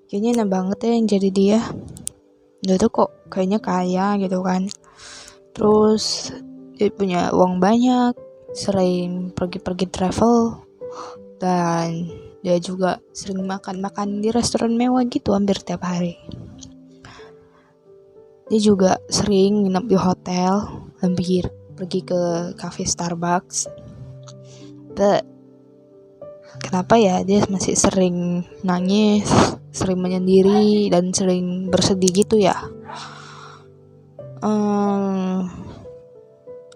Kayaknya enak banget ya yang jadi dia. Dia tuh kok kayaknya kaya gitu kan. Terus dia punya uang banyak, sering pergi-pergi travel, dan dia juga sering makan-makan di restoran mewah gitu hampir tiap hari. Dia juga sering nginep di hotel, hampir pergi ke cafe Starbucks. But kenapa ya dia masih sering nangis, sering menyendiri, dan sering bersedih gitu ya?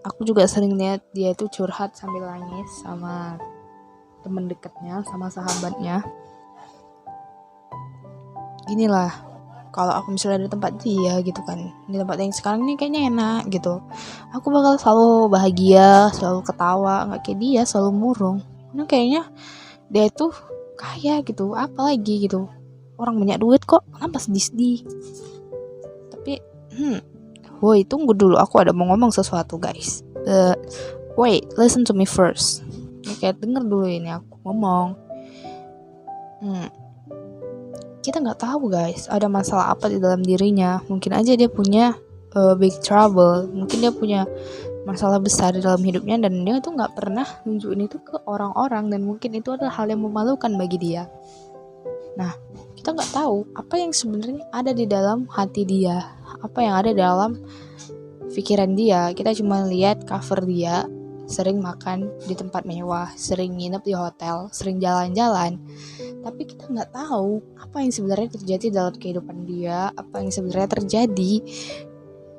Aku juga sering lihat dia itu curhat sambil nangis sama temen dekatnya, sama sahabatnya. Ginilah, kalau aku misalnya di tempat dia gitu kan, di tempat yang sekarang ini kayaknya enak gitu, aku bakal selalu bahagia, selalu ketawa, nggak kayak dia selalu murung. Karena kayaknya dia itu kaya gitu, apalagi gitu, orang banyak duit kok, kenapa sedih-sedih? Tapi woi, tunggu dulu, aku ada mau ngomong sesuatu guys. Wait, listen to me first. Kayak denger dulu ini aku ngomong. Kita nggak tahu guys, ada masalah apa di dalam dirinya. Mungkin aja dia punya big trouble. Mungkin dia punya masalah besar di dalam hidupnya dan dia tuh nggak pernah nunjukin itu ke orang-orang, dan mungkin itu adalah hal yang memalukan bagi dia. Nah, kita nggak tahu apa yang sebenarnya ada di dalam hati dia, apa yang ada dalam pikiran dia. Kita cuma lihat cover dia, sering makan di tempat mewah, sering nginep di hotel, sering jalan-jalan. Tapi kita nggak tahu apa yang sebenarnya terjadi dalam kehidupan dia, apa yang sebenarnya terjadi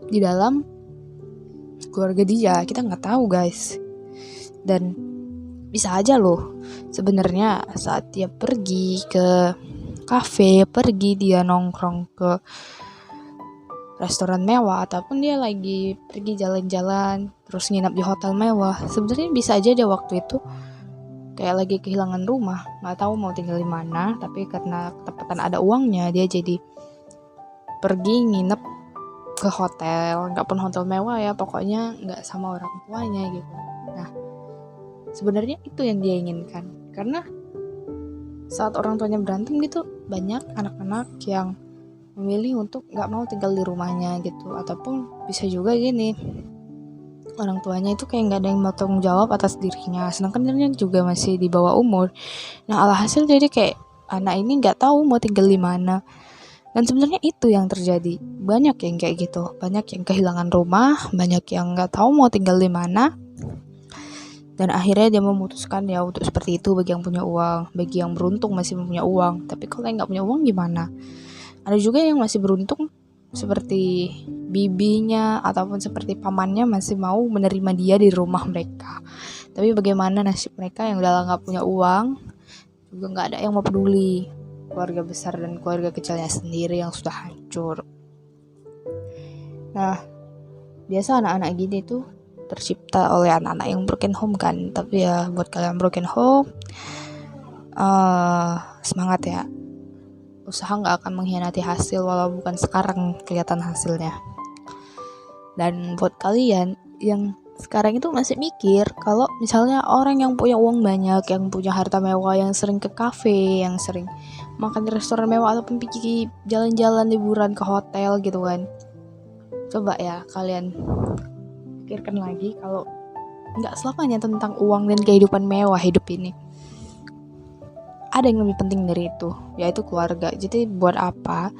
di dalam keluarga dia. Kita nggak tahu guys. Dan bisa aja loh, sebenarnya saat dia pergi ke kafe, pergi dia nongkrong ke restoran mewah, ataupun dia lagi pergi jalan-jalan terus nginap di hotel mewah, sebenarnya bisa aja dia waktu itu kayak lagi kehilangan rumah, nggak tahu mau tinggal di mana, tapi karena ketepatan ada uangnya dia jadi pergi nginep ke hotel, nggak pun hotel mewah ya, pokoknya nggak sama orang tuanya gitu. Nah, sebenarnya itu yang dia inginkan, karena saat orang tuanya berantem gitu, banyak anak-anak yang memilih untuk nggak mau tinggal di rumahnya gitu. Ataupun bisa juga gini, orang tuanya itu kayak nggak ada yang mau tanggung jawab atas dirinya, sedangkan dirinya juga masih di bawah umur. Nah, alhasil jadi kayak anak ini nggak tahu mau tinggal di mana. Dan sebenarnya itu yang terjadi, banyak yang kayak gitu, banyak yang kehilangan rumah, banyak yang nggak tahu mau tinggal di mana. Dan akhirnya dia memutuskan ya untuk seperti itu bagi yang punya uang, bagi yang beruntung masih punya uang. Tapi kalau yang nggak punya uang gimana? Ada juga yang masih beruntung seperti bibinya ataupun seperti pamannya masih mau menerima dia di rumah mereka. Tapi bagaimana nasib mereka yang udah nggak punya uang, juga nggak ada yang mau peduli keluarga besar dan keluarga kecilnya sendiri yang sudah hancur. Nah, biasa anak-anak gini tuh tercipta oleh anak-anak yang broken home kan. Tapi ya buat kalian broken home, semangat ya. Usaha gak akan mengkhianati hasil walau bukan sekarang kelihatan hasilnya. Dan buat kalian yang sekarang itu masih mikir kalau misalnya orang yang punya uang banyak, yang punya harta mewah, yang sering ke kafe, yang sering makan di restoran mewah ataupun pergi jalan-jalan liburan ke hotel gitu kan, coba ya kalian pikirkan lagi kalau nggak selamanya tentang uang dan kehidupan mewah hidup ini. Ada yang lebih penting dari itu, yaitu keluarga. Jadi buat apa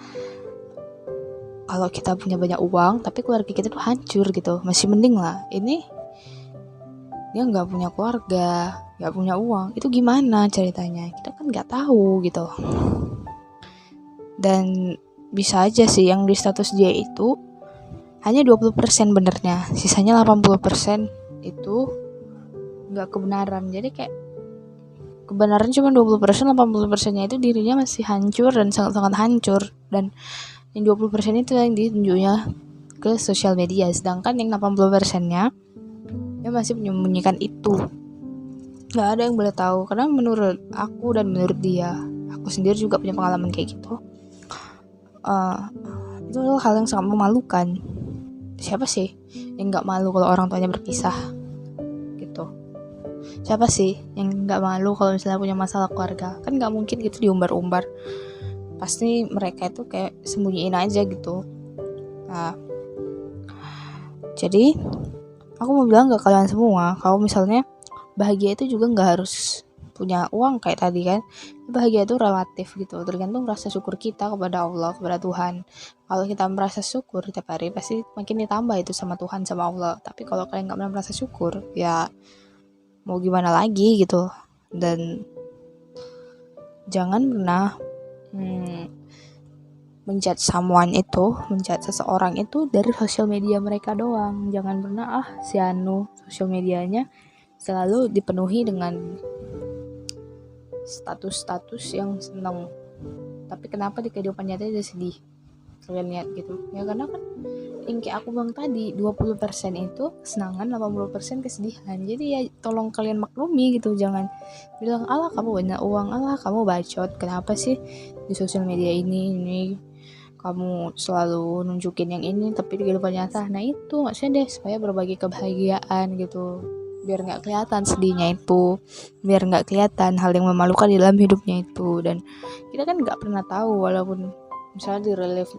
kalau kita punya banyak uang tapi keluarga kita tuh hancur gitu? Masih mending lah ini dia nggak punya keluarga, nggak punya uang, itu gimana ceritanya? Kita kan nggak tahu gitu. Dan bisa aja sih yang di status dia itu hanya 20% benernya, sisanya 80% itu nggak kebenaran. Jadi kayak kebenaran cuma 20%, 80%-nya itu dirinya masih hancur dan sangat-sangat hancur. Dan yang 20% itu yang ditunjuknya ke sosial media, sedangkan yang 80%-nya dia masih menyembunyikan itu. Gak ada yang boleh tahu, karena menurut aku dan menurut dia, aku sendiri juga punya pengalaman kayak gitu. Itu adalah hal yang sangat memalukan. Siapa sih yang gak malu kalau orang tuanya berpisah gitu? Siapa sih yang nggak malu kalau misalnya punya masalah keluarga? Kan nggak mungkin gitu diumbar-umbar. Pasti mereka itu kayak sembunyiin aja gitu. Nah, jadi aku mau bilang ke kalian semua, kalau misalnya bahagia itu juga nggak harus punya uang kayak tadi kan. Bahagia itu relatif gitu, tergantung rasa syukur kita kepada Allah, kepada Tuhan. Kalau kita merasa syukur tiap hari, pasti makin ditambah itu sama Tuhan, sama Allah. Tapi kalau kalian nggak pernah merasa syukur, ya mau gimana lagi gitu. Dan jangan pernah menjudge seseorang itu dari sosial media mereka doang. Jangan pernah si Anu sosial medianya selalu dipenuhi dengan status-status yang seneng, tapi kenapa di kehidupan nyata dia sedih. Kalian lihat gitu ya, karena kan yang kayak aku bilang tadi, 20% itu kesenangan, 80% kesedihan. Jadi ya tolong kalian maklumi gitu. Jangan bilang alah kamu banyak uang, alah kamu bacot, kenapa sih di sosial media ini kamu selalu nunjukin yang ini tapi di kehidupan nyata. Nah itu maksudnya deh, supaya berbagi kebahagiaan gitu, biar nggak kelihatan sedihnya itu, biar nggak kelihatan hal yang memalukan di dalam hidupnya itu. Dan kita kan nggak pernah tahu, walaupun misalnya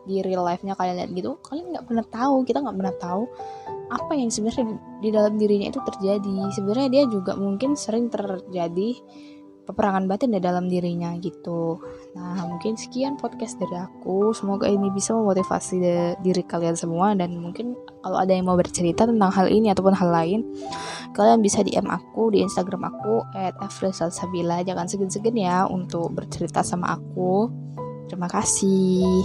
di real life-nya kalian lihat gitu, kalian nggak pernah tahu, kita nggak pernah tahu apa yang sebenarnya di dalam dirinya itu terjadi. Sebenarnya dia juga mungkin sering terjadi peperangan batin di dalam dirinya gitu. Nah mungkin sekian podcast dari aku, semoga ini bisa memotivasi diri kalian semua. Dan mungkin kalau ada yang mau bercerita tentang hal ini ataupun hal lain, kalian bisa DM aku di Instagram aku @afresalsabila. Jangan segan-segan ya untuk bercerita sama aku. Terima kasih.